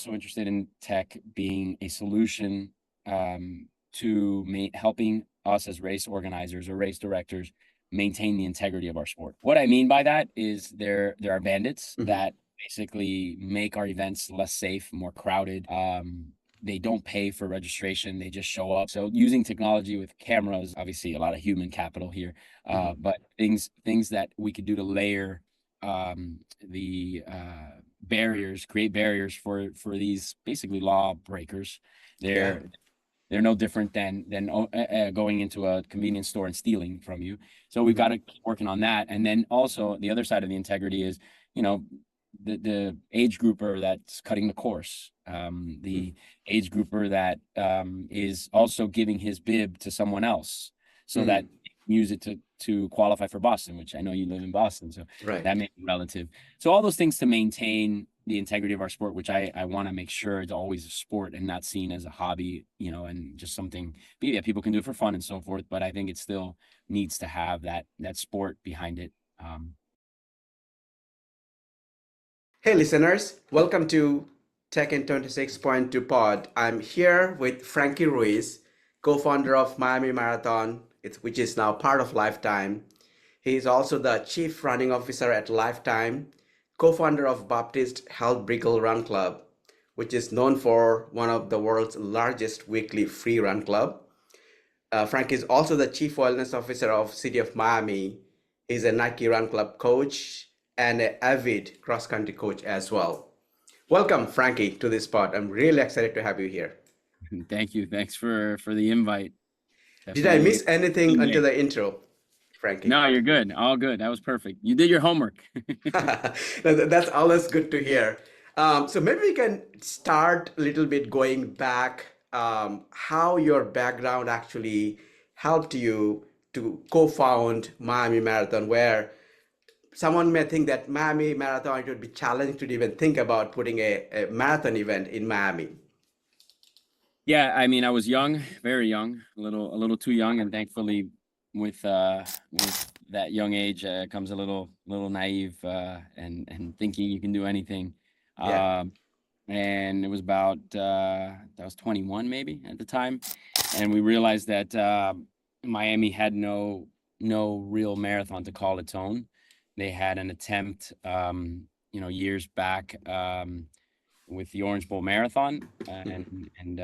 also interested in tech being a solution to helping us as race organizers or race directors maintain the integrity of our sport. What I mean by that is there are bandits that basically make our events less safe, more crowded. They don't pay for registration. They just show up. So using technology with cameras, obviously a lot of human capital here, but things that we could do to layer the barriers, create barriers for these basically law breakers. They're no different than going into a convenience store and stealing from you. So we've got to keep working on that. And then also the other side of the integrity is, you know, the age grouper that's cutting the course, the age grouper that is also giving his bib to someone else so that he can use it to qualify for Boston, which I know you live in Boston, so that may be relative. So all those things to maintain the integrity of our sport, which I want to make sure it's always a sport and not seen as a hobby, you know, and just something that people can do for fun and so forth. But I think it still needs to have that sport behind it. Hey listeners, welcome to Tech in 26.2 Pod. I'm here with Frankie Ruiz, co-founder of Miami Marathon, which is now part of LifeTime. He is also the chief running officer at LifeTime, co-founder of Baptist Health Brickell Run Club, which is known for one of the world's largest weekly free run club. Frank is also the chief wellness officer of City of Miami. He's a Nike Run Club coach and an avid cross-country coach as well. Welcome, Frankie, to this pod. I'm really excited to have you here. Thank you. Thanks for the invite. Did I miss anything until the intro, Frankie? No, you're good. All good. That was perfect. You did your homework. That's always good to hear. So maybe we can start a little bit going back, how your background actually helped you to co-found Miami Marathon, where someone may think that Miami Marathon, it would be challenging to even think about putting a marathon event in Miami. Yeah, I mean, I was young, very young, a little too young, and thankfully, with that young age comes a little naive and thinking you can do anything. And it was about I was 21 maybe at the time, and we realized that Miami had no real marathon to call its own. They had an attempt, years back with the Orange Bowl Marathon, and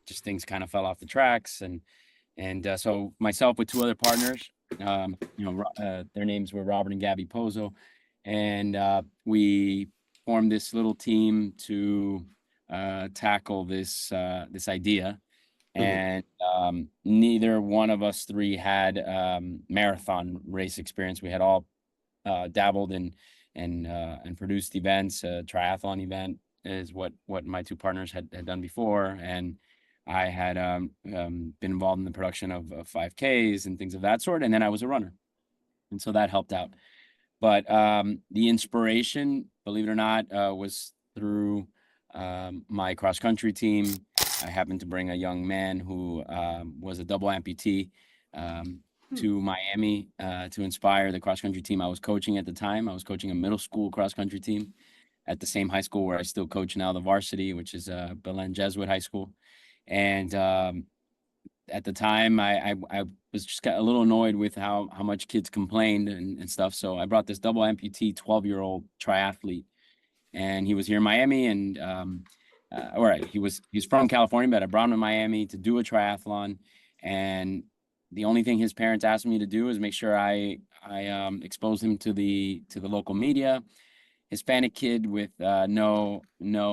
just things kind of fell off the tracks, and so myself with two other partners, their names were Robert and Gabby Pozo, and we formed this little team to tackle this idea. And neither one of us three had marathon race experience. We had all dabbled in and produced events. A triathlon event is what my two partners had done before, and I had been involved in the production of 5Ks and things of that sort, and then I was a runner, and so that helped out. But the inspiration, believe it or not, was through my cross country team. I happened to bring a young man who was a double amputee to Miami to inspire the cross country team I was coaching at the time. I was coaching a middle school cross country team at the same high school where I still coach now, the varsity, which is Belen Jesuit High School. And at the time, I was just got a little annoyed with how much kids complained and stuff. So I brought this double amputee 12-year-old triathlete, and he was here in Miami, and all right, he's from California, but I brought him to Miami to do a triathlon, and the only thing his parents asked me to do is make sure I exposed him to the local media. Hispanic kid with no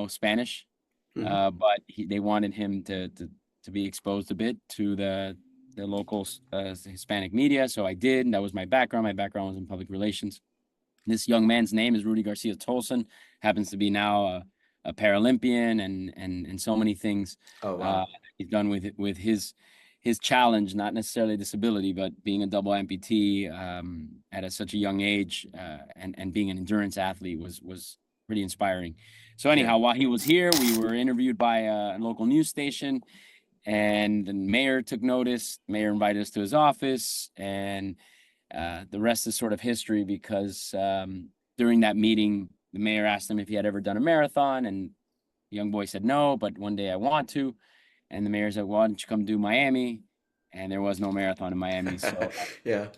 Spanish, but they wanted him to be exposed a bit to the local Hispanic media. So I did, and that was my background. My background was in public relations. This young man's name is Rudy Garcia Tolson, happens to be now a Paralympian and so many things. Oh, wow. He's done with his challenge, not necessarily disability, but being a double amputee at such a young age and being an endurance athlete was pretty inspiring. So anyhow, while he was here, we were interviewed by a local news station, and the mayor took notice. The mayor invited us to his office, and the rest is sort of history, because during that meeting, the mayor asked him if he had ever done a marathon, and young boy said no, but one day I want to. And the mayor said, why don't you come do Miami? And there was no marathon in Miami. So Yeah.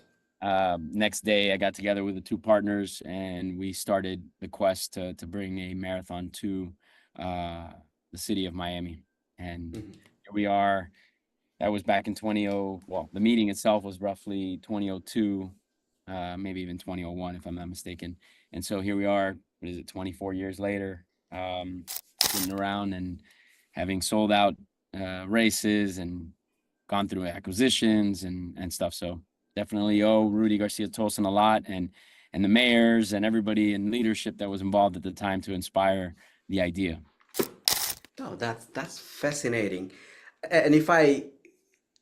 next day I got together with the two partners and we started the quest to bring a marathon to the city of Miami. And Mhm. here we are. That was back in 20, well, the meeting itself was roughly 2002, maybe even 2001, if I'm not mistaken. And so here we are, what is it, 24 years later, sitting around and having sold out races and gone through acquisitions and stuff. So definitely owe Rudy Garcia Tolson a lot, and the mayors and everybody in leadership that was involved at the time to inspire the idea. Oh, that's fascinating. And if I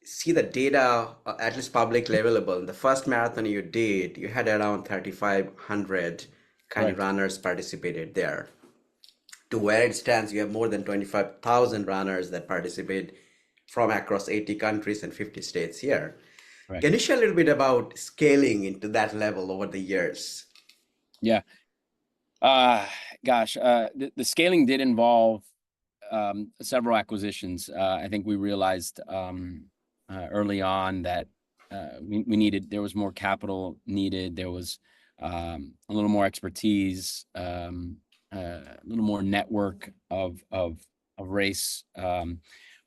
see the data, at least publicly available, the first marathon you did, you had around 3,500 kind of Correct. runners participated there. To where it stands, you have more than 25,000 runners that participate from across 80 countries and 50 states here. Can Correct. you share a little bit about scaling into that level over the years? Yeah. Uh, Gosh, the scaling did involve several acquisitions. I think we realized early on that there was more capital needed. There was a little more expertise, a little more network of race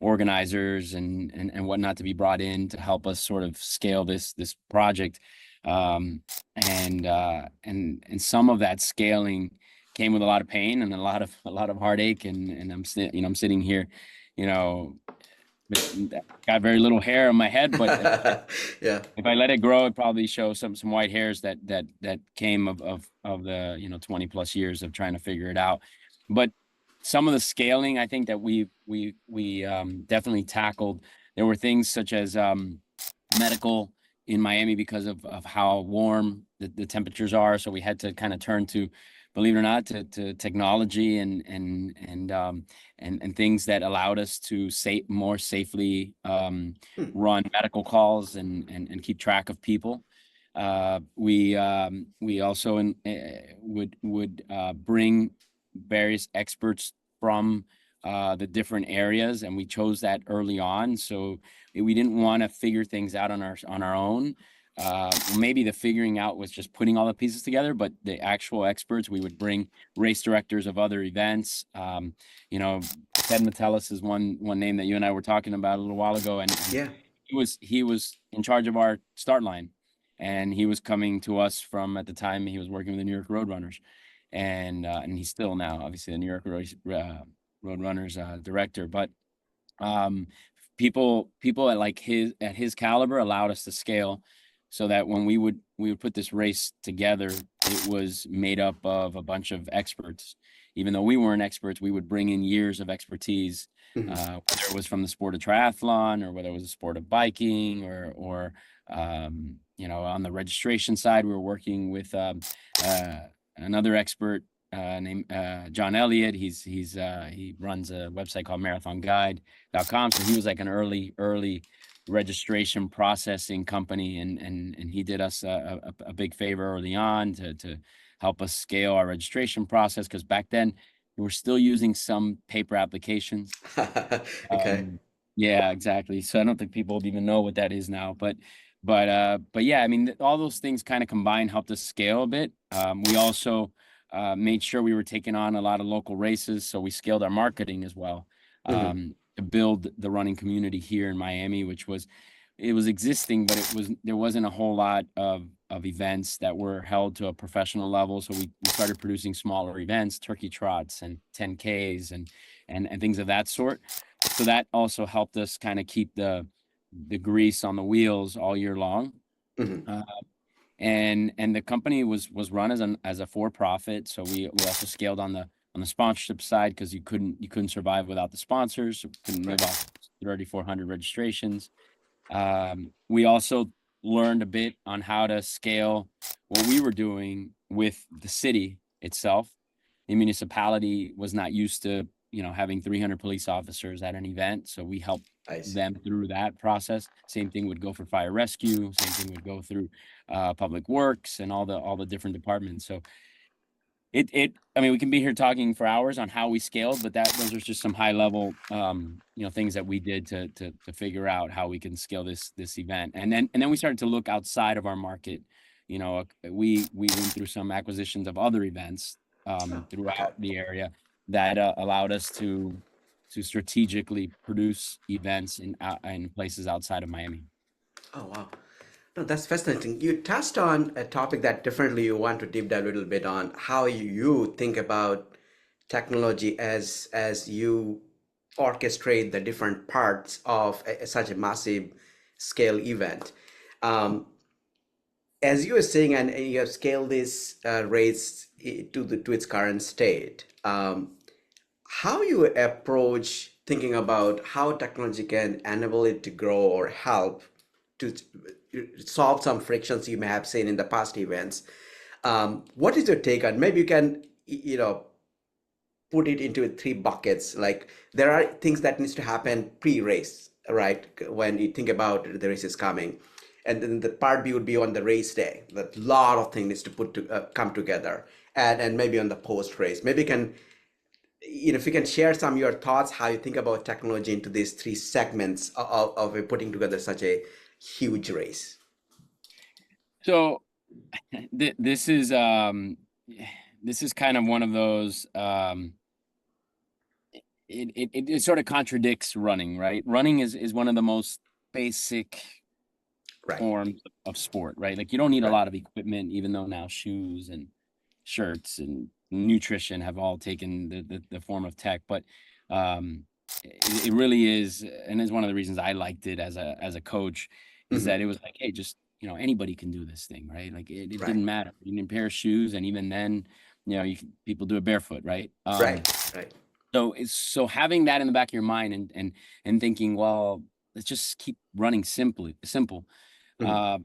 organizers and whatnot to be brought in to help us sort of scale this project. And some of that scaling came with a lot of pain and a lot of heartache, and I'm sitting here, you know, got very little hair on my head, but Yeah. if I let it grow, it probably show some white hairs that came of the 20 plus years of trying to figure it out. But some of the scaling, I think that we definitely tackled. There were things such as medical in Miami because of how warm the temperatures are. So we had to kind of turn to, believe it or not, to technology and things that allowed us to more safely Hmm. run medical calls and keep track of people. We also would bring various experts from the different areas, and we chose that early on. So we didn't want to figure things out on our own. Maybe the figuring out was just putting all the pieces together, but the actual experts, we would bring race directors of other events. Ted Metellus is one name that you and I were talking about a little while ago, and Yeah. he was in charge of our start line, and he was coming to us from, at the time he was working with the New York Roadrunners, and he's still now obviously the New York Roadrunners director. But people at his caliber allowed us to scale, so that when we would put this race together, it was made up of a bunch of experts. Even though we weren't experts, we would bring in years of expertise, Mhm. whether it was from the sport of triathlon or whether it was the sport of biking or on the registration side, we were working with another expert named John Elliott. He runs a website called marathonguide.com. So he was like an early registration processing company, and he did us a big favor early on to help us scale our registration process, because back then we were still using some paper applications. Okay. Yeah, exactly. So I don't think people even know what that is now, but yeah, I mean, all those things kind of combined helped us scale a bit. We also made sure we were taking on a lot of local races, so we scaled our marketing as well, Mhm. to build the running community here in Miami, it was existing, but there wasn't a whole lot of events that were held to a professional level. So we started producing smaller events, turkey trots and 10Ks and things of that sort. So that also helped us kind of keep the grease on the wheels all year long. Mhm. Uh, and the company was run as a for-profit. So we also scaled on the sponsorship side, because you couldn't survive without the sponsors. So couldn't live Right. off 3,400 registrations. We also learned a bit on how to scale what we were doing with the city itself. The municipality was not used to, having 300 police officers at an event. So we helped I see. them through that process. Same thing would go for fire rescue. Same thing would go through public works and all the different departments. So I mean, we can be here talking for hours on how we scaled, but those are just some high level, things that we did to figure out how we can scale this event. And then we started to look outside of our market. We went through some acquisitions of other events Oh, okay. throughout the area that allowed us to strategically produce events in places outside of Miami. Oh, wow. No, that's fascinating. You touched on a topic that definitely you want to deep dive a little bit on how you think about technology as you orchestrate the different parts of such a massive scale event. Um, as you were saying, and you have scaled this race to its current state. How you approach thinking about how technology can enable it to grow or help to solve some frictions you may have seen in the past events. What is your take on? Maybe you can, put it into three buckets. Like there are things that needs to happen pre-race, right? When you think about the race is coming, and then the part B would be on the race day. That lot of things needs to come together, and maybe on the post race. Maybe you can, if you can share some of your thoughts, how you think about technology into these three segments of putting together such a huge race. So this is kind of one of those it sort of contradicts running, right? Running is one of the most basic Right, forms of sport, right? Like you don't need a right, lot of equipment, even though now shoes and shirts and nutrition have all taken the form of tech. But it really is, and is one of the reasons I liked it as a coach, is hmm, that it was like, hey, just anybody can do this thing, right? Like it right, didn't matter. You need a pair of shoes, and even then, people do it barefoot, right? right, right. So having that in the back of your mind and thinking, well, let's just keep running simple, Hmm, uh,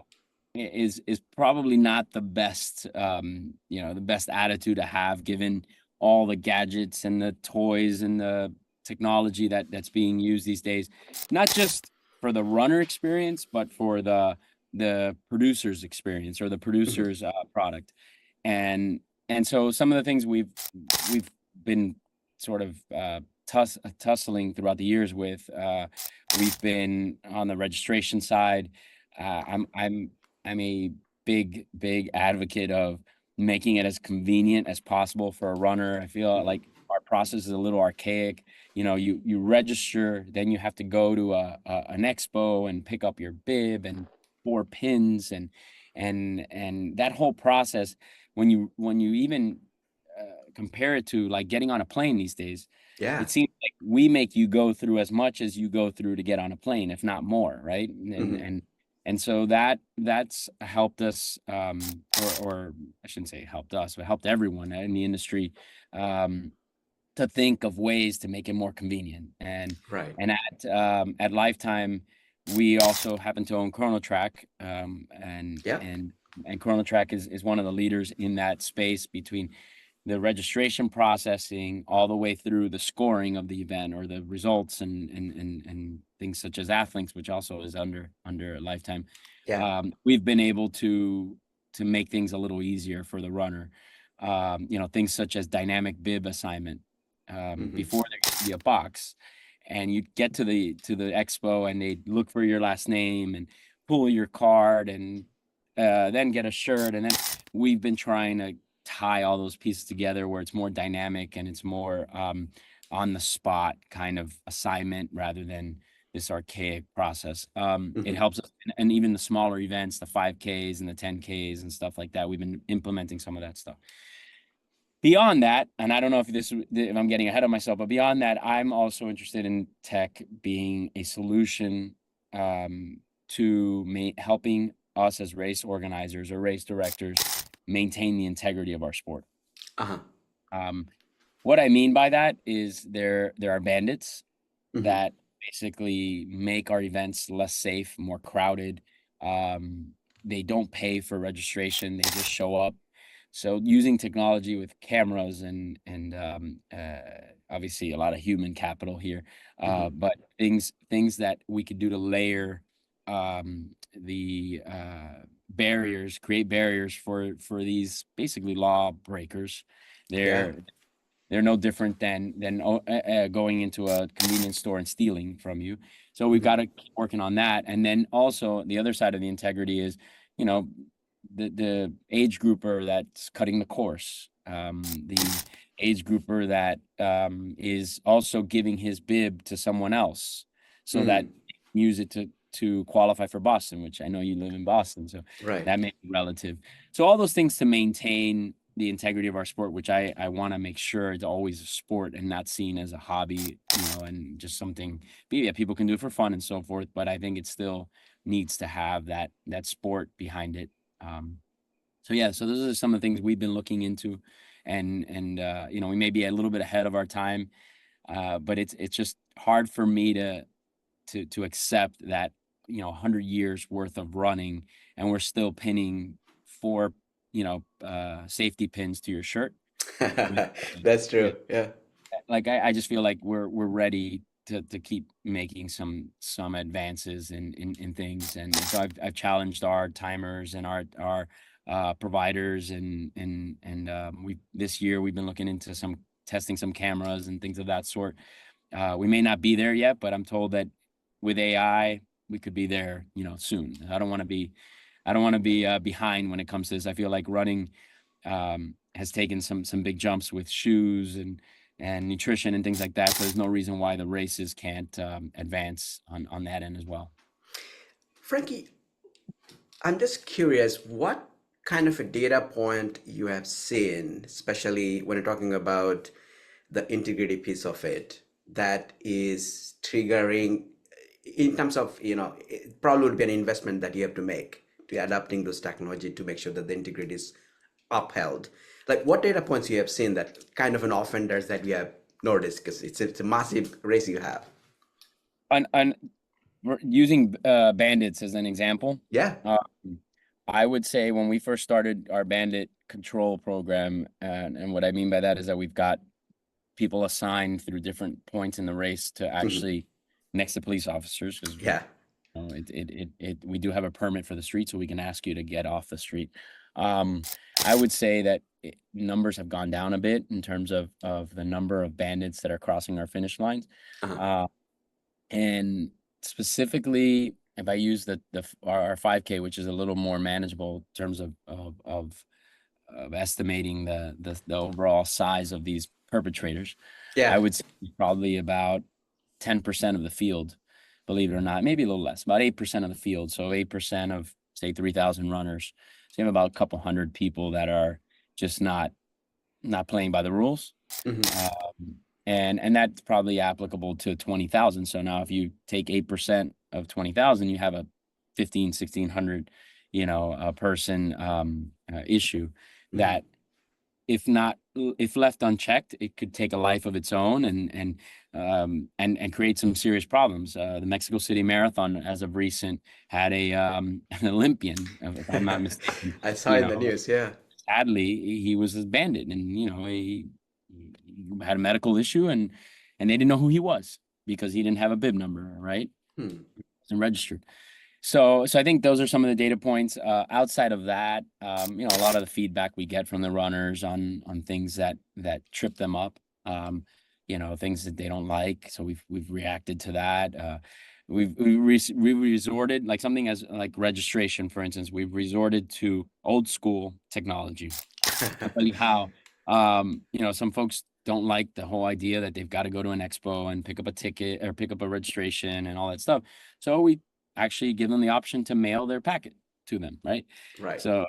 is probably not the best the best attitude to have, given all the gadgets and the toys and the technology that's being used these days, not just for the runner experience, but for the producer's experience or the hmm, producer's product. And so some of the things we've been sort of tussling throughout the years with, we've been on the registration side. I'm a big advocate of making it as convenient as possible for a runner. I feel hmm, like our process is a little archaic. You register, then you have to go to an expo and pick up your bib and 4 pins and that whole process. When you even compare it to like getting on a plane these days, yeah, it seems like we make you go through as much as you go through to get on a plane, if not more, right? And hmm, and and so that's helped us, or I shouldn't say helped us, but helped everyone in the industry, um, to think of ways to make it more convenient. right, And at Lifetime, we also happen to own Chronotrack, yeah, and Chronotrack is one of the leaders in that space, between the registration processing all the way through the scoring of the event or the results and things such as Athlinks, which also is under Lifetime. yeah, We've been able to make things a little easier for the runner. Things such as dynamic bib assignment. hmm, Before, there used to be a box, and you'd get to the expo and they'd look for your last name and pull your card and then get a shirt. And then we've been trying to tie all those pieces together where it's more dynamic and it's more on the spot kind of assignment rather than this archaic process. It hmm, helps us, and even the smaller events, the 5Ks and the 10Ks and stuff like that. We've been implementing some of that stuff. Beyond that, and I don't know if I'm getting ahead of myself, but beyond that, I'm also interested in tech being a solution, to helping us as race organizers or race directors maintain the integrity of our sport. uh-huh, Um, what I mean by that is there are bandits hmm, that basically make our events less safe, more crowded. They don't pay for registration; they just show up. So using technology with cameras and obviously a lot of human capital here, hmm, but things that we could do to layer the barriers, create barriers for these basically lawbreakers. Yeah. They're no different than going into a convenience store and stealing from you. So we've Mhm. got to keep working on that. And then also the other side of the integrity is, you know, the age grouper that's cutting the course, the age grouper that is also giving his bib to someone else so that Mm. they can use it to qualify for Boston, which I know you live in Boston, so Right. that may be relative. So all those things to maintain the integrity of our sport, which I want to make sure it's always a sport and not seen as a hobby, and just something yeah, people can do it for fun and so forth. But I think it still needs to have that sport behind it. So yeah, so those are some of the things we've been looking into, and we may be a little bit ahead of our time, but it's just hard for me to accept that 100 years worth of running and we're still pinning four safety pins to your shirt with, That's true. with Yeah. like I just feel like we're ready to keep making some advances in things, and so I've challenged our timers and our providers, and we this year we've been looking into testing some cameras and things of that sort. We may not be there yet, but I'm told that with AI, we could be there, soon. I don't want to be behind when it comes to this. I feel like running has taken some big jumps with shoes and nutrition and things like that. So there's no reason why the races can't advance on that end as well. Frankie, I'm just curious, what kind of a data point you have seen, especially when you're talking about the integrity piece of it, that is triggering in terms of, it probably would be an investment that you have to make to adapting those technology to make sure that the integrity is upheld. Like what data points you have seen that kind of an offenders that you have noticed, because it's a massive race you have. On using bandits as an example, Yeah. I would say when we first started our bandit control program, and what I mean by that is that we've got people assigned through different points in the race to Mhm. actually next to police officers, because Yeah. we do have a permit for the street, so we can ask you to get off the street. I would say that numbers have gone down a bit in terms of the number of bandits that are crossing our finish lines. Uh-huh. Uh, and specifically, if I use our 5K, which is a little more manageable in terms of estimating the overall size of these perpetrators, I Yeah. would say probably about 10% of the field, believe it or not, maybe a little less, about 8% of the field. So 8% of say 3,000 runners. So you have about a couple hundred people that are just not playing by the rules. Hmm. And that's probably applicable to 20,000. So now if you take 8% of 20,000, you have a 1,600, a person issue Hmm. that if left unchecked, it could take a life of its own and create some serious problems. The Mexico City Marathon, as of recent, had an Olympian, if I'm not mistaken. I saw You in the know, news. Yeah. sadly, he was a bandit, and he had a medical issue, and they didn't know who he was because he didn't have a bib number, right? Hmm. Wasn't registered. So I think those are some of the data points. Outside of that, a lot of the feedback we get from the runners on things that trip them up, things that they don't like. So we've reacted to that. We resorted, like something as like registration, for instance. We've resorted to old school technology. I'll tell you how. Some folks don't like the whole idea that they've got to go to an expo and pick up a ticket or pick up a registration and all that stuff. So we actually give them the option to mail their packet to them, right? Right. So,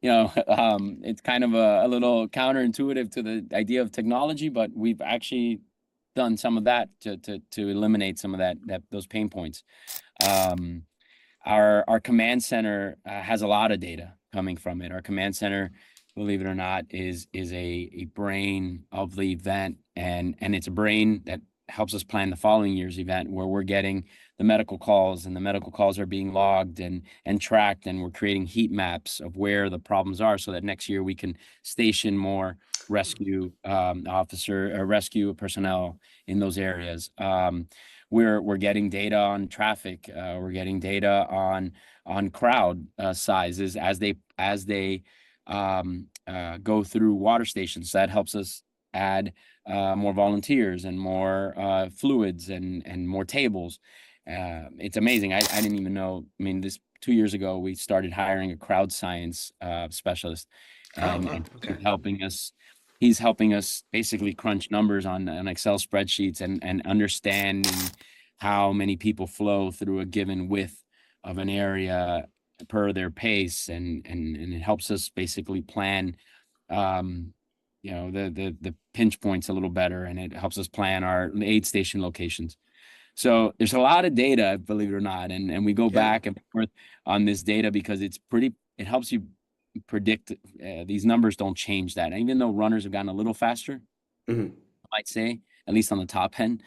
it's kind of a little counterintuitive to the idea of technology, but we've actually done some of that to eliminate some of those pain points. Um, our command center has a lot of data coming from it. Our command center, believe it or not, is a brain of the event, and it's a brain that helps us plan the following year's event, where we're getting the medical calls, and the medical calls are being logged and tracked, and we're creating heat maps of where the problems are, so that next year we can station more rescue officer or rescue personnel in those areas. we're getting data on traffic. We're getting data on crowd sizes as they go through water stations. That helps us add more volunteers and more fluids and more tables. It's amazing. I didn't even know. I mean, this 2 years ago, we started hiring a crowd science specialist, Oh, and, wow. and Okay. he's helping us basically crunch numbers on Excel spreadsheets and understanding how many people flow through a given width of an area per their pace, and it helps us basically plan the pinch points a little better, and it helps us plan our aid station locations. So there's a lot of data, believe it or not, and we go Yeah. back and forth on this data because it helps you predict. These numbers don't change that. And even though runners have gotten a little faster, Hmm. I might say, at least on the top end,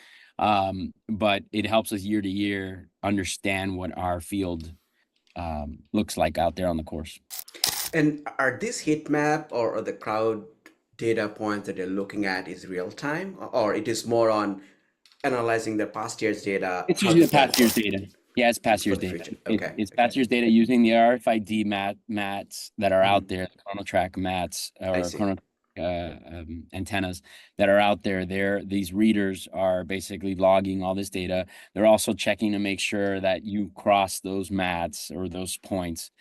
but it helps us year to year understand what our field looks like out there on the course. And are this heat map or the crowd data points that you're looking at is real time, or it is more on analyzing the past year's data, It's how usually to the plan past year's data. Yeah, it's past for year's the data. future? It, Okay. it's past Okay. year's data using the RFID mats that are out Hmm. there, the Chronotrack mats I or see. antennas that are out there. These readers are basically logging all this data. They're also checking to make sure that you cross those mats or those points.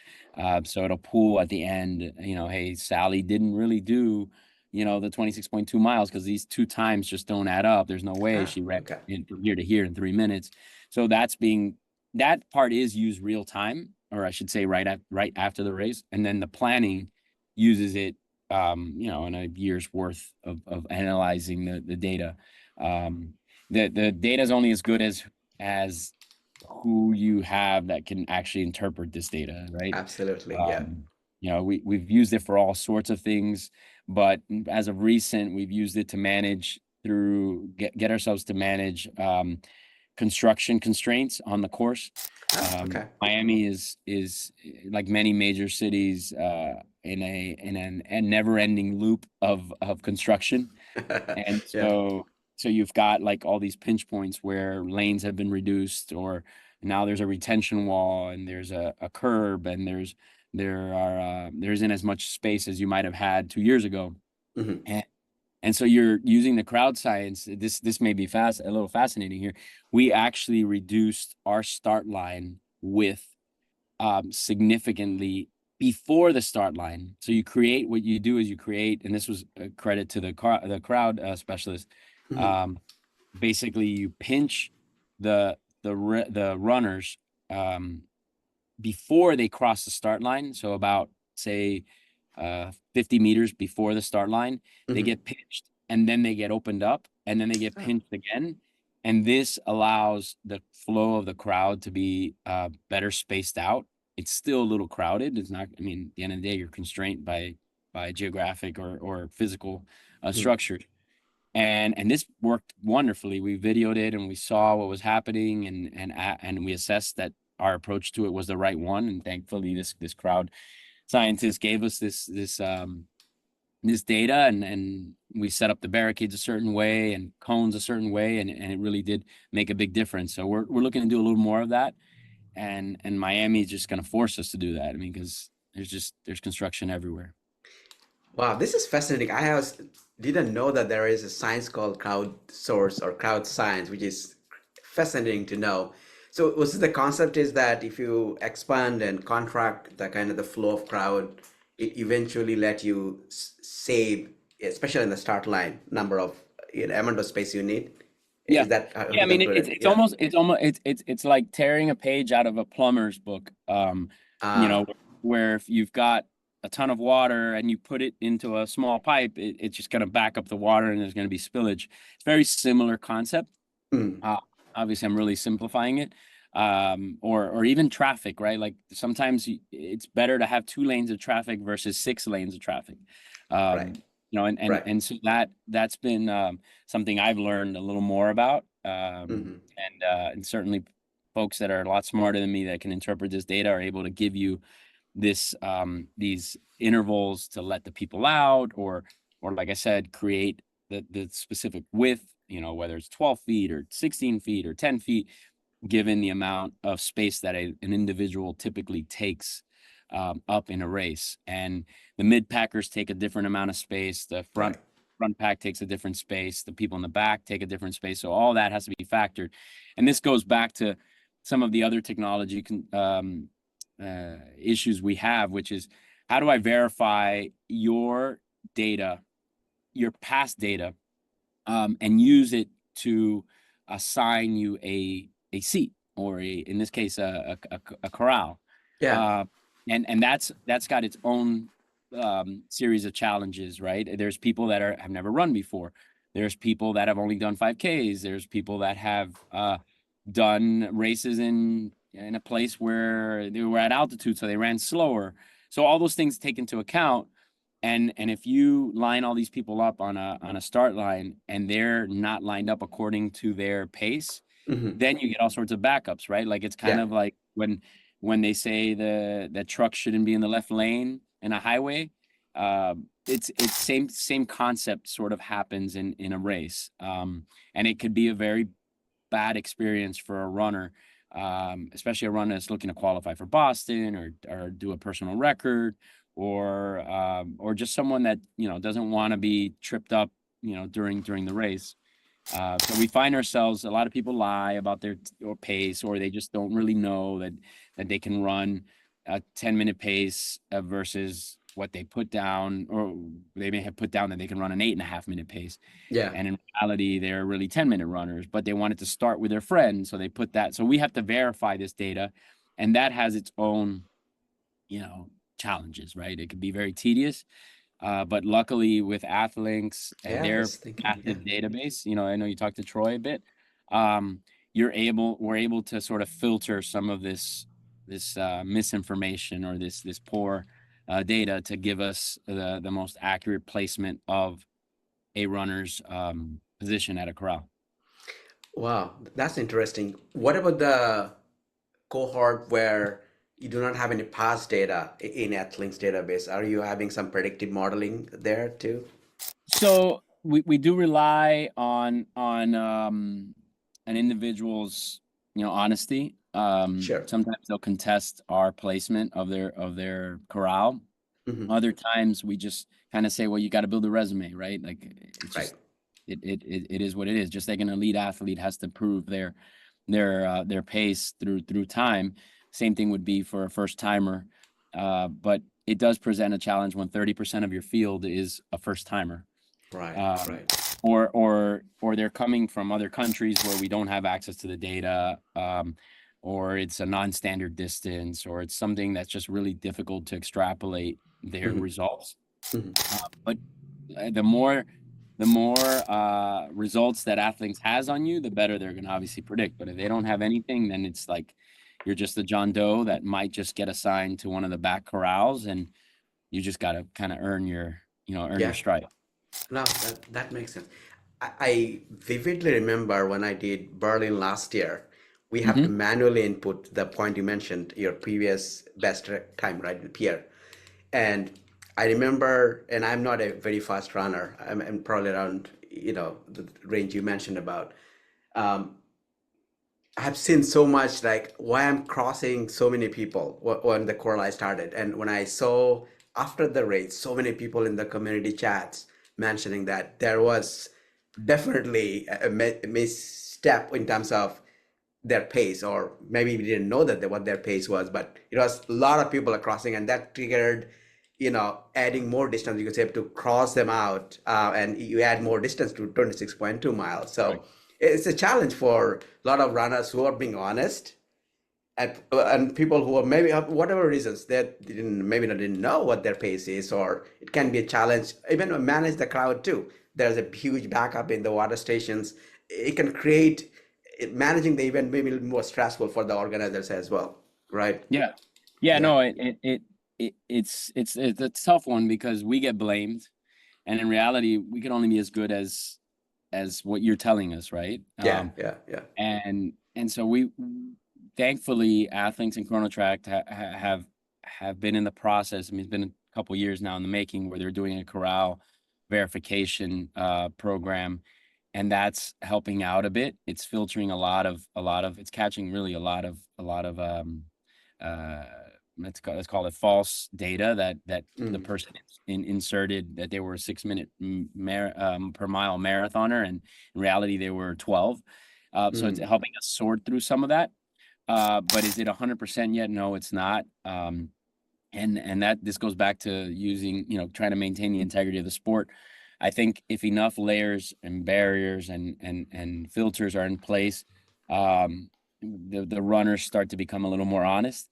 So it'll pull at the end, hey, Sally didn't really do, the 26.2 miles because these two times just don't add up. There's no way Ah, she ran okay. from here to here in 3 minutes. So that part is used real time, or I should say right after the race. And then the planning uses it, in a year's worth of analyzing the data. The data is only as good as who you have that can actually interpret this data, right? Absolutely. Yeah. Um, we've used it for all sorts of things, but as of recent, we've used it to get ourselves to manage construction constraints on the course. Ah, okay. Miami is like many major cities in a never-ending loop of construction, and Yeah. so you've got like all these pinch points where lanes have been reduced, or now there's a retention wall and there's a curb, and there isn't as much space as you might have had 2 years ago. Hmm. And so you're using the crowd science. This may be a little fascinating here. We actually reduced our start line with significantly before the start line. So what you do is you create, and this was a credit to the crowd specialist. Hmm. Um, Basically, you pinch the runners um, before they cross the start line. So about, say, 50 meters before the start line, they Hmm. get pinched, and then they get opened up, and then they get Oh, pinched again. And this allows the flow of the crowd to be better spaced out. It's still a little crowded. It's not, I mean, at the end of the day, you're constrained by geographic or physical mhm. structures. And this worked wonderfully. We videoed it and we saw what was happening, and we assessed that our approach to it was the right one. And thankfully, this crowd scientist gave us this data, and we set up the barricades a certain way and cones a certain way, and it really did make a big difference. So we're looking to do a little more of that, and Miami is just going to force us to do that. I mean, because there's construction everywhere. Wow, this is fascinating. Didn't know that there is a science called crowd source or crowd science, which is fascinating to know. So was the concept is that if you expand and contract the kind of the flow of crowd, it eventually let you save, especially in the start line, number of amount of space you need. Yeah. Is that how Yeah, to I mean conclude it's it? it's Yeah. almost it's like tearing a page out of a plumber's book. You know, Ah, where if you've got a ton of water and you put it into a small pipe, it's just gonna back up the water and there's gonna be spillage. It's very similar concept. mm, Uh, Obviously, I'm really simplifying it. Or even traffic, right? Like sometimes it's better to have 2 lanes of traffic versus 6 lanes of traffic. right, And right. and so that's been something I've learned a little more about. Hmm. And certainly folks that are a lot smarter than me that can interpret this data are able to give you these intervals to let the people out, or like I said, create the specific width whether it's 12 feet or 16 feet or 10 feet, given the amount of space that an individual typically takes up in a race. And the mid packers take a different amount of space. The front pack takes a different space. The people in the back take a different space. So all that has to be factored. And this goes back to some of the other technology issues we have, which is, how do I verify your data, your past data, and use it to assign you a seat, or in this case, a corral. Yeah. And that's got its own series of challenges, right? There's people that have never run before. There's people that have only done 5Ks. There's people that have done races in a place where they were at altitude, so they ran slower. So all those things take into account. And if you line all these people up on a start line and they're not lined up according to their pace, then you get all sorts of backups, right? Like, it's kind of like when they say the truck shouldn't be in the left lane in a highway. It's same concept sort of happens in a race. And it could be a very bad experience for a runner, especially a runner that's looking to qualify for Boston or do a personal record, or just someone that doesn't want to be tripped up during the race. So we find ourselves, a lot of people lie about their pace, or they just don't really know that they can run a 10-minute pace versus what they put down, or they may have put down that they can run an 8.5-minute pace. Yeah. And in reality, they're really 10-minute runners, but they wanted to start with their friend, so they put that. So we have to verify this data, and that has its own, challenges, right? It could be very tedious. But luckily with Athlinks and their massive database, I know you talked to Troy a bit. We're able to sort of filter some of this misinformation, or this poor data, to give us the most accurate placement of a runner's position at a corral. Wow, that's interesting. What about the cohort where you do not have any past data in Athlinks database? Are you having some predictive modeling there too? So we do rely on an individual's honesty. Sure. Sometimes they'll contest our placement of their corral. Other times we just kind of say, well, you got to build a resume, right? Like, it's just it is what it is. Just like an elite athlete has to prove their pace through time. Same thing would be for a first timer. But it does present a challenge when 30% of your field is a first timer. Right. Or they're coming from other countries where we don't have access to the data, or it's a non-standard distance, or it's something that's just really difficult to extrapolate their results. But the more results that Athlinks has on you, the better they're going to obviously predict. But if they don't have anything, then it's like you're just a John Doe that might just get assigned to one of the back corrals, and you just got to kind of earn your stripe. No, that makes sense. I vividly remember when I did Berlin last year, we have to manually input the point you mentioned, your previous best time, right, with Pierre. And I remember, and I'm not a very fast runner. I'm probably around, the range you mentioned about. I have seen so much, like, why I'm crossing so many people when the Corral started. And when I saw after the race, so many people in the community chats mentioning that there was definitely a misstep in terms of their pace, or maybe we didn't know what their pace was, but it was a lot of people are crossing, and that triggered, adding more distance. You could say to cross them out, and you add more distance to 26.2 miles. So Right. it's a challenge for a lot of runners who are being honest, and people who are maybe whatever reasons that didn't know what their pace is, or it can be a challenge even to manage the crowd too. There's a huge backup in the water stations. It can create managing the event maybe a little more stressful for the organizers as well, right? Yeah. No, it's a tough one, because we get blamed, and in reality, we can only be as good as what you're telling us, right? Yeah. And so we, thankfully, Athlinks and Chronotrack have been in the process. I mean, it's been a couple years now in the making, where they're doing a corral verification program, and that's helping out a bit. It's filtering a lot of it's catching really a lot of uh let's call it false data that the Mm, person inserted that they were a 6 minute per mile marathoner, and in reality they were 12. So it's mm, helping us sort through some of that. But is it 100% yet? No, it's not. And that this goes back to using, trying to maintain the integrity of the sport. I think if enough layers and barriers and filters are in place, the runners start to become a little more honest.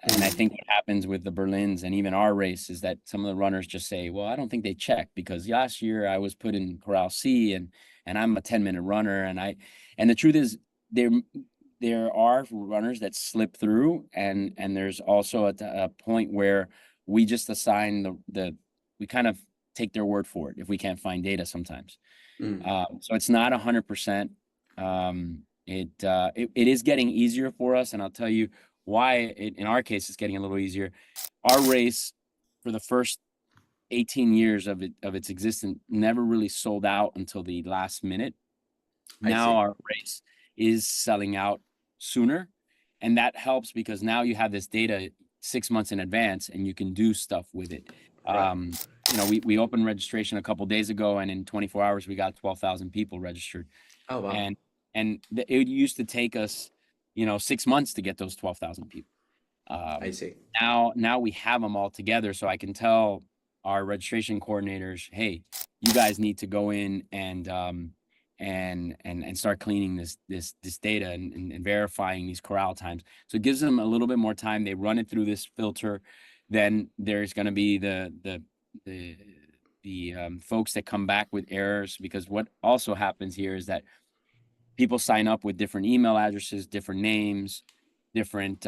And I think mm, what happens with the Berlins and even our race is that some of the runners just say, well, I don't think they check, because last year I was put in Corral C, and I'm a 10-minute runner. And the truth is, there are runners that slip through, and there's also a point where we just assign we kind of take their word for it if we can't find data sometimes. mm. So it's not 100%. It is getting easier for us, and I'll tell you why. In our case, it's getting a little easier. Our race, for the first 18 years of its existence, never really sold out until the last minute. I Now see. our race is selling out sooner, and that helps because now you have this data 6 months in advance and you can do stuff with it. Right. We opened registration a couple days ago, and in 24 hours we got 12,000 people registered. Oh, wow. And it used to take us 6 months to get those 12,000 people. I um, see. now we have them all together, so I can tell our registration coordinators, hey, you guys need to go in and start cleaning this data, and verifying these corral times. So it gives them a little bit more time. They run it through this filter. Then there's going to be the folks that come back with errors, because what also happens here is that people sign up with different email addresses, different names, different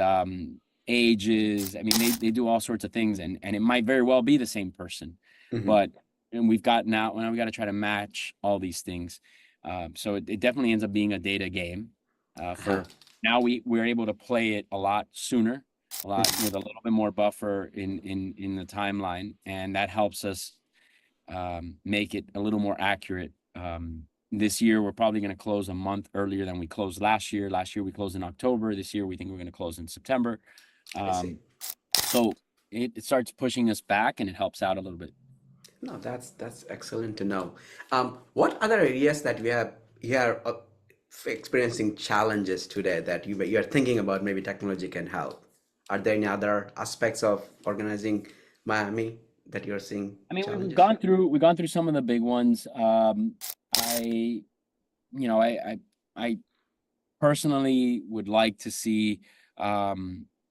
ages. I mean, they do all sorts of things, and it might very well be the same person, Hmm. but and we've got now we got to try to match all these things. So it definitely ends up being a data game. Uh-huh. For now, we're able to play it a lot sooner, a lot with a little bit more buffer in the timeline, and that helps us make it a little more accurate. This year, we're probably going to close a month earlier than we closed last year. Last year, we closed in October. This year, we think we're going to close in September. I see. So it starts pushing us back, and it helps out a little bit. No, that's excellent to know. What other areas that you are experiencing challenges today that you are thinking about maybe technology can help? Are there any other aspects of organizing Miami that you're seeing I mean, challenges? we've gone through some of the big ones. I, you know, I personally would like to see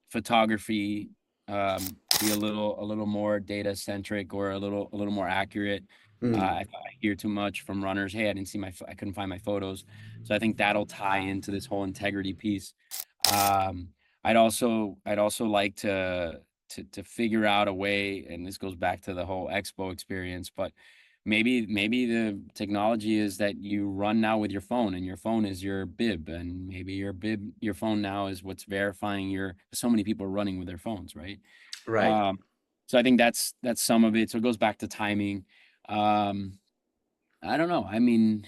photography be a little more data centric, or a little more accurate. Mm, I hear too much from runners. Hey, I didn't see I couldn't find my photos. So I think that'll tie into this whole integrity piece. Um, I'd also like to figure out a way, and this goes back to the whole expo experience, but maybe the technology is that you run now with your phone, and your phone is your bib, and maybe your phone now is what's verifying so many people are running with their phones, right? right. um so I think that's some of it. So it goes back to timing. um I don't know. I mean,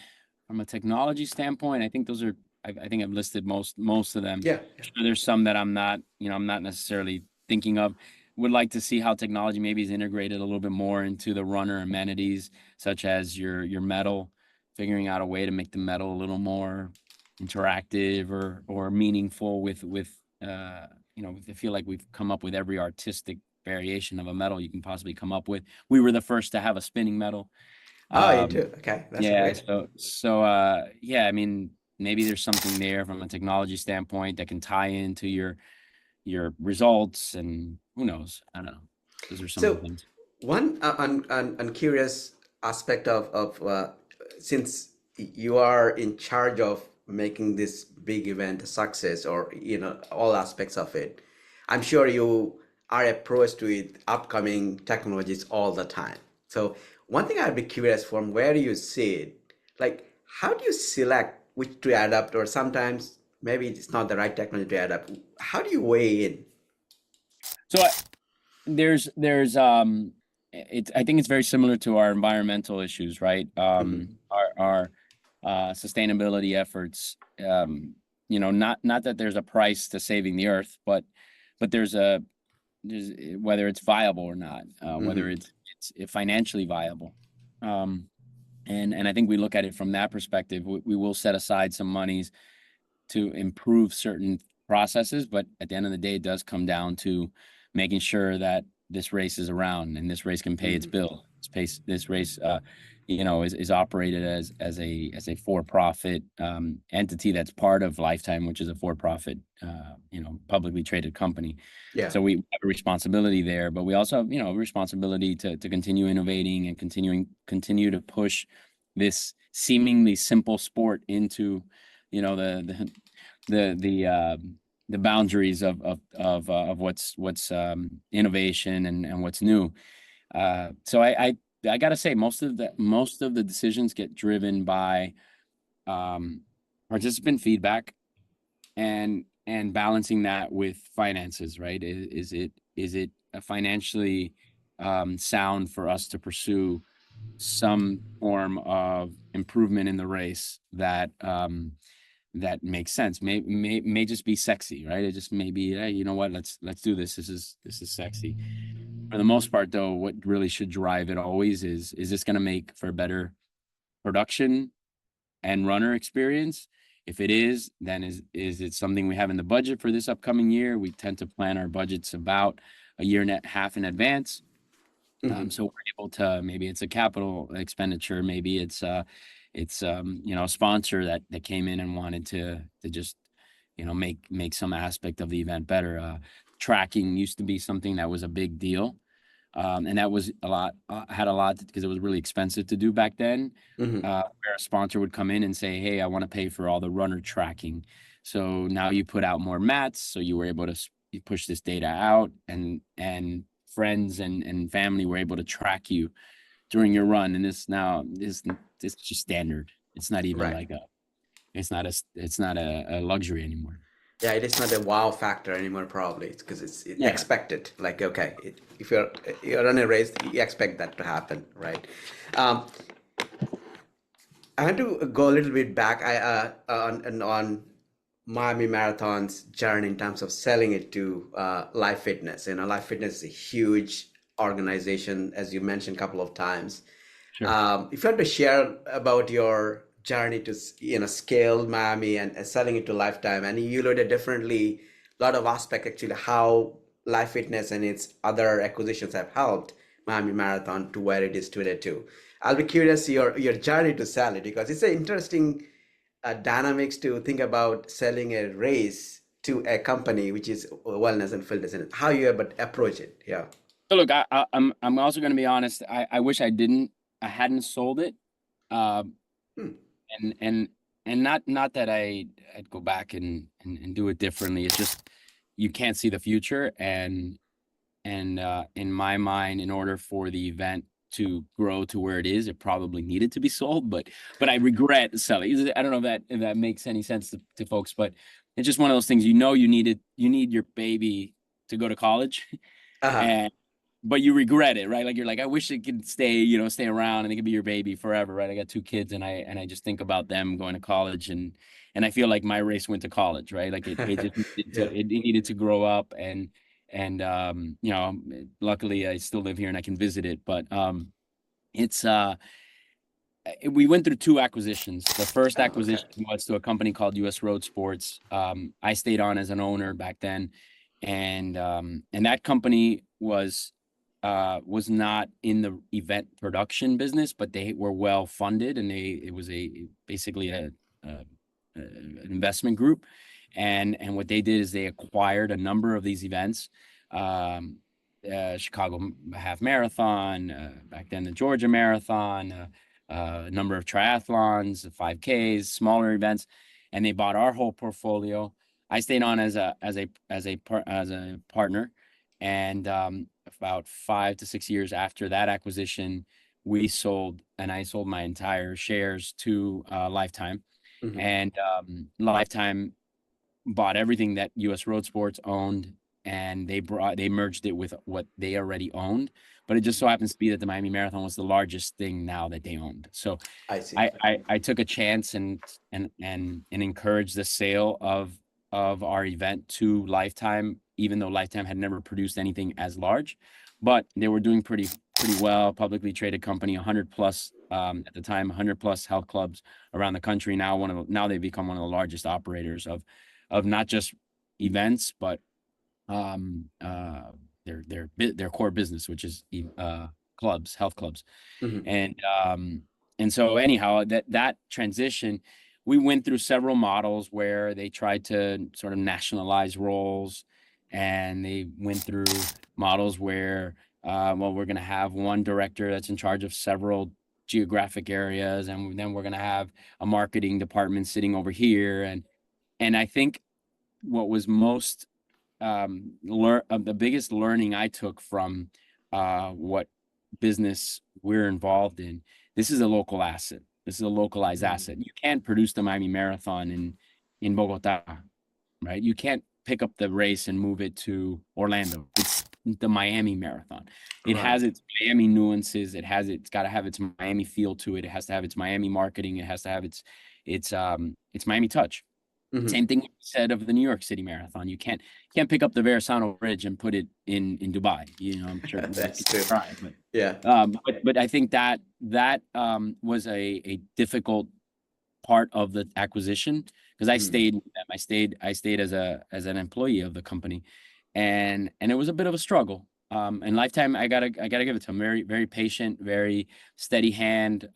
from a technology standpoint, I think I think I've listed most of them. Yeah. Sure, there's some that I'm not necessarily thinking of. Would like to see how technology maybe is integrated a little bit more into the runner amenities, such as your medal, figuring out a way to make the medal a little more interactive or meaningful I feel like we've come up with every artistic variation of a medal you can possibly come up with. We were the first to have a spinning medal. Oh, you Um, do. Okay, that's yeah, great. yeah, I mean, maybe there's something there from a technology standpoint that can tie into your results, and who knows? I don't know. Those are some of the So, things. one curious aspect of since you are in charge of making this big event a success, or all aspects of it, I'm sure you are approached with upcoming technologies all the time. So, one thing I'd be curious from where you see it, like how do you select which to adapt, or sometimes maybe it's not the right technology to adapt. How do you weigh in? So there's I think it's very similar to our environmental issues, right? Mhm. Our sustainability efforts. Not that there's a price to saving the earth, but there's whether it's viable or not, whether Hmm. it's financially viable. And I think we look at it from that perspective. We will set aside some monies to improve certain processes, but at the end of the day, it does come down to making sure that this race is around and this race can pay its Hmm. bill. This race, is operated as a for-profit entity that's part of Lifetime, which is a for-profit, publicly traded company. Yeah. So we have a responsibility there, but we also have, a responsibility to continue innovating and continue to push this seemingly simple sport into, the the boundaries of what's innovation and what's new. So I gotta say most of the decisions get driven by participant feedback and balancing that with finances, right? Is it financially sound for us to pursue some form of improvement in the race that makes sense. May just be sexy, right? It just may be, hey, you know what? Let's do this. This is sexy. For the most part, though, what really should drive it always is this going to make for a better production and runner experience? If it is, then is it something we have in the budget for this upcoming year? We tend to plan our budgets about a year and a half in advance. Hmm. So we're able to, maybe it's a capital expenditure, maybe it's a sponsor that came in and wanted to just make some aspect of the event better. Tracking used to be something that was a big deal, and that was had a lot because it was really expensive to do back then. Hmm. Where a sponsor would come in and say, "Hey, I want to pay for all the runner tracking." So now you put out more mats, so you were able to you push this data out, and friends and family were able to track you during your run. And this now is it's just standard. It's not even Right. like it's not a luxury anymore. Yeah, it is not a wow factor anymore, probably. It's because it's Yeah. expected. Like, okay, if you're on a race, you expect that to happen, right? Um, I want to go a little bit back. On Miami Marathon's journey in terms of selling it to Life Fitness. Life Fitness is a huge organization, as you mentioned a couple of times. Sure. If you had to share about your journey to scale Miami and selling it to Lifetime, and you looked at differently a lot of aspect actually how Life Fitness and its other acquisitions have helped Miami Marathon to where it is today too. I'll be curious your journey to sell it because it's an interesting dynamics to think about selling a race to a company which is wellness and fitness and how you but approach it. Yeah. So look, I'm also going to be honest. I wish I hadn't sold it. Uh, Hmm. and not that I'd go back and do it differently. It's just you can't see the future, and in my mind, in order for the event to grow to where it is, it probably needed to be sold. But I regret selling. I don't know if that makes any sense to folks, but it's just one of those things. You need your baby to go to college, Uh-huh. and but you regret it, right? Like you're like, I wish it could stay around and it could be your baby forever, right? I got two kids and I just think about them going to college and I feel like my race went to college, right? Like it just Yeah. it needed to grow up and luckily I still live here and I can visit it, but it's we went through two acquisitions. The first Oh, okay. acquisition was to a company called US Road Sports. I stayed on as an owner back then, and that company was not in the event production business, but they were well funded, and it was basically a an investment group, and what they did is they acquired a number of these events. Um, Chicago Half Marathon, back then the Georgia Marathon, a number of triathlons, 5Ks, smaller events, and they bought our whole portfolio. I stayed on as a partner, and about 5 to 6 years after that acquisition, I sold my entire shares to Lifetime, Hmm. and Lifetime bought everything that US Road Sports owned, and they merged it with what they already owned. But it just so happens to be that the Miami Marathon was the largest thing now that they owned. So I see. I took a chance and encouraged the sale of our event to Lifetime, even though Lifetime had never produced anything as large, but they were doing pretty well. Publicly traded company, 100 plus at the time, 100 plus health clubs around the country. Now they've become one of the largest operators of not just events, but um uh their core business, which is clubs, health clubs. Hmm. And and so anyhow, that transition, we went through several models where they tried to sort of nationalize roles, and they went through models where well, we're going to have one director that's in charge of several geographic areas, and then we're going to have a marketing department sitting over here. And I think what was most the biggest learning I took from what business we're involved in, this is a local asset. This is a localized asset. You can't produce the Miami Marathon in Bogota, right? You can't pick up the race and move it to Orlando. It's the Miami Marathon. It has Right. its Miami nuances. It's got to have its Miami feel to it. It has to have its Miami marketing. It has to have its Miami touch. Hmm. Same thing said of the New York City Marathon. You can't pick up the Verrazano Bridge and put it in Dubai. You know, I'm sure many That's people true. try, Yeah. but I think that was a difficult part of the acquisition, because I Mm. stayed with them. I stayed as an employee of the company, and it was a bit of a struggle. And Lifetime, I gotta give it to them. Very, very patient, very steady hand.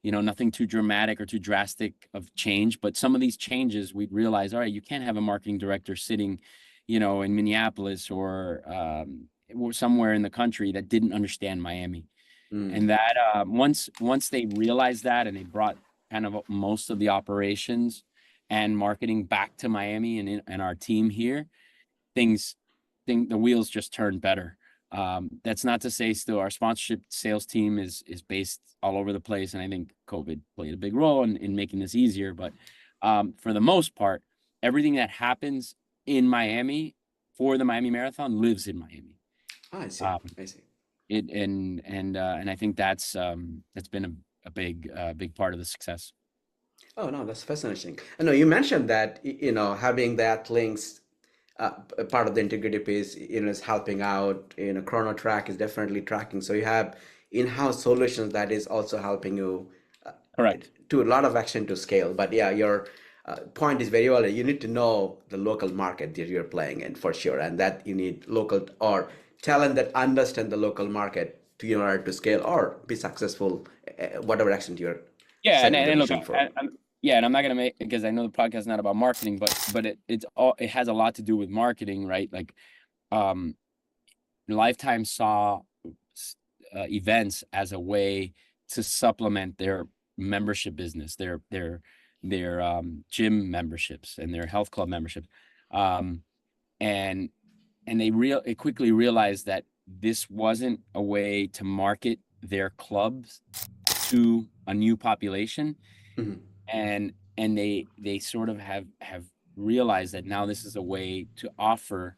You know, nothing too dramatic or too drastic of change, but some of these changes we'd realize, all right, you can't have a marketing director sitting, you know, in Minneapolis or somewhere in the country that didn't understand Miami. Mm. And that once they realized that, and they brought kind of most of the operations and marketing back to Miami and our team here, things the wheels just turned better. That's not to say still our sponsorship sales team is based all over the place, and I think COVID played a big role in making this easier. But for the most part, everything that happens in Miami for the Miami Marathon lives in Miami. Oh, I see. Um, I see. it and I think that's been a big part of the success. Oh, no, that's fascinating. I know you mentioned that, having that links part of the integrity piece, is helping out. Chronotrack is definitely tracking. So you have in-house solutions that is also helping you uh, Correct. to a lot of action to scale. But yeah, your point is very valid. You need to know the local market that you're playing in for sure, and that you need local or talent that understand the local market to in order to scale or be successful, whatever action you're Yeah, setting the and look, vision for. yeah, and I'm not gonna make, because I know the podcast is not about marketing, but it has a lot to do with marketing, right? Like, um, Lifetime saw events as a way to supplement their membership business, their gym memberships and their health club memberships, um, and they quickly realized that this wasn't a way to market their clubs to a new population, Mhm. and they sort of have realized that now this is a way to offer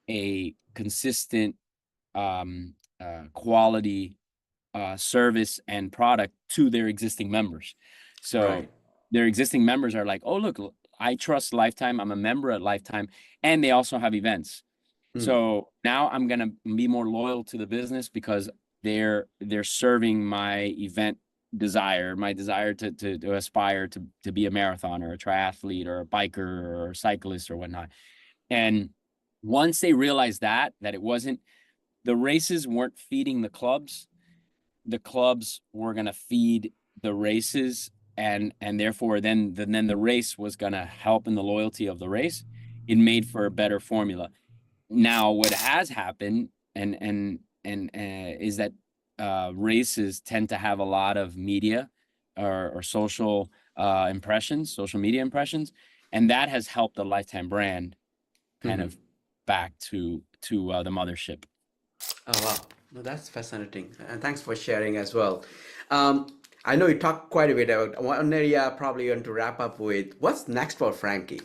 a consistent quality service and product to their existing members. So Right. their existing members are like, oh, look, I trust Lifetime. I'm a member at Lifetime, and they also have events. Mm. So now I'm gonna be more loyal to the business because they're serving my event desire, my desire to aspire to be a marathoner, a triathlete, or a biker, or a cyclist, or whatnot. And once they realized that it wasn't, the races weren't feeding the clubs were gonna feed the races, and therefore then the race was gonna help in the loyalty of the race. It made for a better formula. Now, what has happened is that races tend to have a lot of media or social impressions, social media impressions, and that has helped the Lifetime brand kind Mhm. of back to the mothership. Oh, wow. No, that's fascinating. And thanks for sharing as well. I know you talked quite a bit about one area probably you want to wrap up with. What's next for Frankie?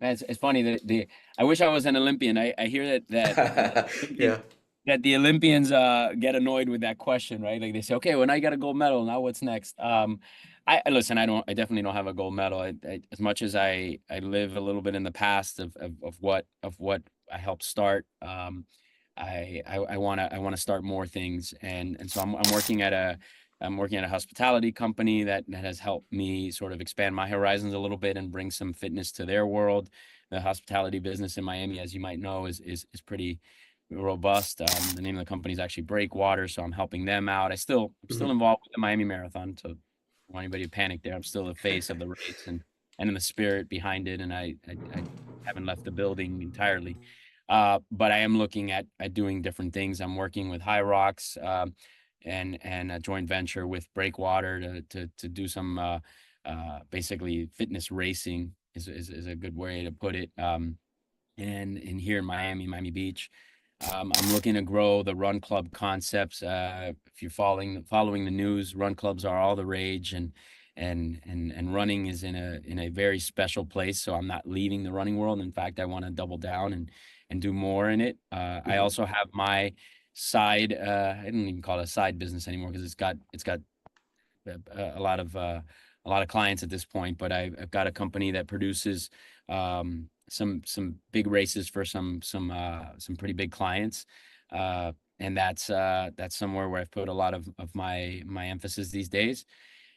It's funny that I wish I was an Olympian. I hear Yeah. that the Olympians get annoyed with that question, right? Like they say, okay, when I got a gold medal, now what's next? Listen, I definitely don't have a gold medal. As much as I live a little bit in the past of what I helped start. I want to start more things, and so I'm working at a hospitality company that has helped me sort of expand my horizons a little bit and bring some fitness to their world. The hospitality business in Miami, as you might know, is pretty robust. The name of the company is actually Breakwater, so I'm helping them out. I'm still Mhm. involved with the Miami Marathon, so don't want anybody to panic there. I'm still the face of the race and in the spirit behind it, and I haven't left the building entirely. But I am looking at doing different things. I'm working with High Rocks, and a joint venture with Breakwater to do some basically fitness racing is a good way to put it. And here in Miami Beach. I'm looking to grow the run club concepts. If you're following the news, run clubs are all the rage, and running is in a very special place. So I'm not leaving the running world. In fact, I want to double down and do more in it. I Mhm. also have my side. I don't even call it a side business anymore because it's got a a lot of clients at this point. But I've got a company that produces some big races for some pretty big clients. And that's somewhere where I've put a lot of my emphasis these days.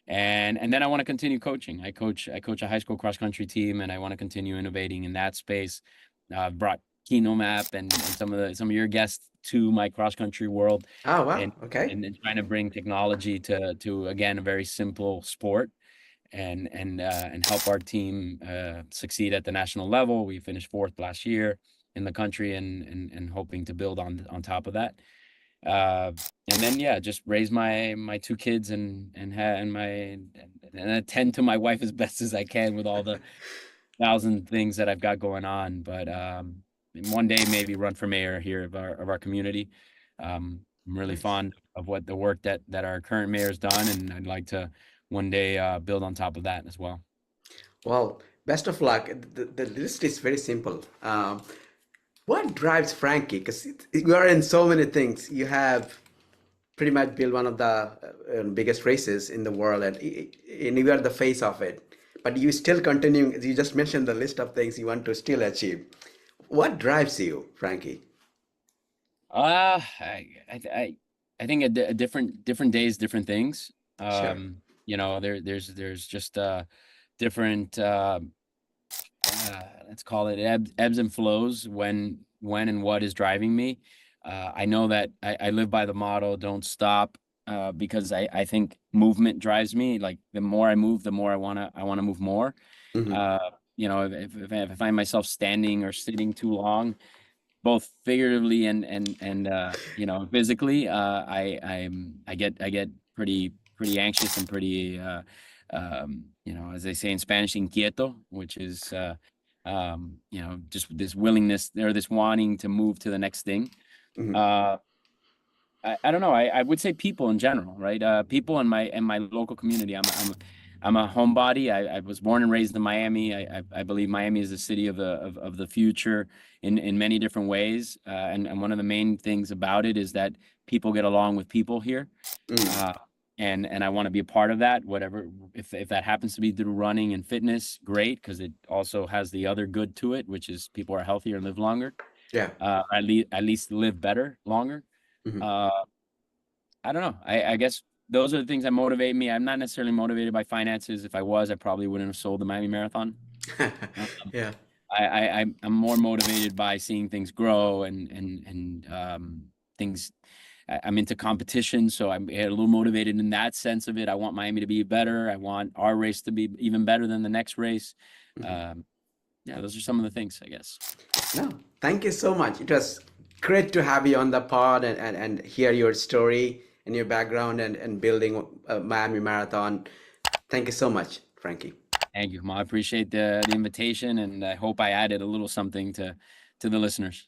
And then I want to continue coaching. I coach a high school cross country team, and I want to continue innovating in that space. I've brought Kino Map and some of your guests to my cross country world, Oh, and wow. Okay. and trying to bring technology to again a very simple sport, and help our team succeed at the national level. We finished fourth last year in the country, and hoping to build on top of that. Uh, and then yeah, just raise my two kids and attend to my wife as best as I can with all the thousand things that I've got going on. But one day maybe run for mayor here of our community. I'm really Nice. fond of what the work that our current mayor's done, and I'd like to one day build on top of that as well. Well, best of luck. The list is very simple. What drives Frankie? Because you are in so many things. You have pretty much built one of the biggest races in the world, and you are the face of it. But you still continuing. You just mentioned the list of things you want to still achieve. What drives you, Frankie? Uh, I, I think a different days, different things. Sure. There's just different let's call it ebbs and flows when and what is driving me. I know that I live by the motto, don't stop, because I think movement drives me. Like the more I move, the more I wanna move more. Hmm. Uh, if I find myself standing or sitting too long, both figuratively and physically, I get pretty anxious and pretty as they say in Spanish, inquieto, which is just this willingness or this wanting to move to the next thing. Hmm. uh I don't know. I would say people in general, right? People in my local community. I'm a homebody. I was born and raised in Miami. I believe Miami is the city of the future in many different ways. And one of the main things about it is that people get along with people here. Uh, and I want to be a part of that. Whatever, if that happens to be through running and fitness, great, because it also has the other good to it, which is people are healthier and live longer. Yeah. At least live better longer. Hmm. Uh, I don't know. I guess those are the things that motivate me. I'm not necessarily motivated by finances. If I was, I probably wouldn't have sold the Miami Marathon. Um, Yeah. I'm more motivated by seeing things grow things. I'm into competition, so I'm a little motivated in that sense of it. I want Miami to be better. I want our race to be even better than the next race. Mhm. Um, yeah, those are some of the things, I guess. No, thank you so much. It was great to have you on the pod and hear your story and your background and building Miami Marathon. Thank you so much, Frankie. Thank you, Kamal. I appreciate the invitation, and I hope I added a little something to the listeners.